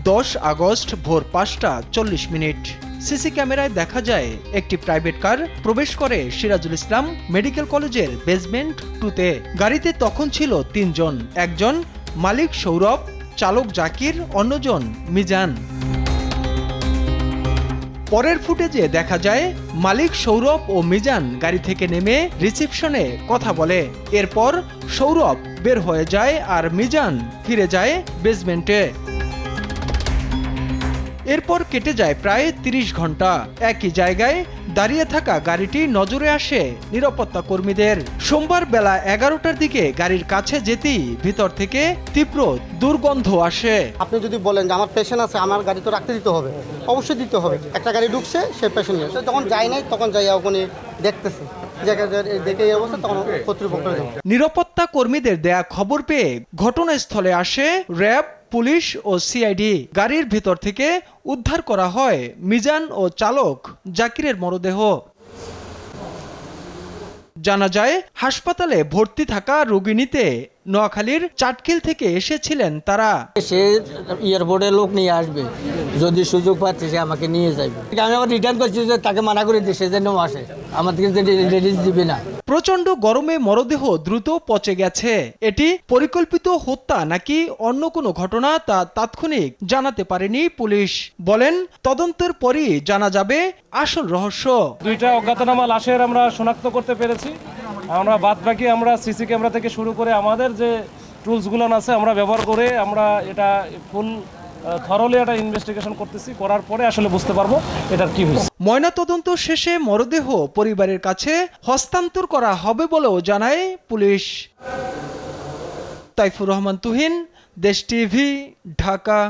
10 August ভোর 5:40। CC ক্যামেরায় দেখা যায় একটি প্রাইভেট কার প্রবেশ করে সিরাজুল ইসলাম মেডিকেল কলেজের বেসমেন্ট 2-তে। গাড়িতে তখন ছিল 3 জন, একজন মালিক সৌরভ, চালক জাকির, অন্যজন মিজান। পরের ফুটেজে দেখা যায় মালিক সৌরভ ও মিজান গাড়ি থেকে নেমে রিসেপশনে কথা বলে। এরপর সৌরভ বের হয়ে যায় আর মিজান ফিরে যায় বেসমেন্টে। এরপর কেটে যায় প্রায় 30 ঘন্টা। একই জায়গায় দাঁড়িয়ে থাকা গাড়িটি নজরে আসে নিরাপত্তা কর্মীদের। সোমবার বেলা 11টার দিকে গাড়ির কাছে যেতেই ভিতর থেকে তীব্র দুর্গন্ধ আসে। আপনি যদি বলেন যে আমার পেশেন্ট আছে, আমার গাড়ি তো রাখতে দিতে হবে, অবশ্যই দিতে হবে। একটা গাড়ি ঢুকছে, সে পেশেন্ট নিয়ে যখন যায় নাই তখন যাই ওখানে দেখতেছে, দেখে এই অবস্থা তখন কর্তৃপক্ষ। নিরাপত্তা কর্মীদের দেয়া খবর পেয়ে ঘটনাস্থলে আসে র্যাব, পুলিশ ও সিআইডি। গাড়ির ভিতর থেকে উদ্ধার করা হয় মিজান ও চালক জাকিরের মরদেহ। জানা যায় হাসপাতালে ভর্তি থাকা রোগী নিতে নোয়াখালীর চাটখিল থেকে এসেছিলেন তারা। সে এয়ারপোর্টে লোক নিয়ে আসবে, যদি সুযোগ পাচ্ছে সে আমাকে নিয়ে যাবে। আমি আবার রিটার্ন করছি যে তাকে মানা করে দিই, সে যেন আসে, আমাদেরকে রিলিজ দিবে না। প্রচন্ড গরমে মরদেহ দ্রুত পচে গেছে। এটি পরিকল্পিত হত্যা নাকি অন্য কোনো ঘটনা তা তাৎক্ষণিক জানাতে পারেনি পুলিশ। বলেন, তদন্তের পরই জানা যাবে আসল রহস্য। 2টা অজ্ঞাতনামা লাশের আমরা শনাক্ত করতে পেরেছি। আমরা বাদবাকি আমরা সিসি ক্যামেরা থেকে শুরু করে আমাদের যে টুলসগুলো আছে আমরা ব্যবহার করে আমরা এটা ফুল থরলি একটা ইনভেস্টিগেশন করতেছি। করার পরে আসলে বুঝতে পারবো এটার কি হয়েছে। ময়নাতদন্ত শেষে মরদেহ পরিবারের কাছে হস্তান্তর করা হবে বলেও জানায় পুলিশ। তাইফুর রহমান তুহিন, দেশ টিভি, ঢাকা।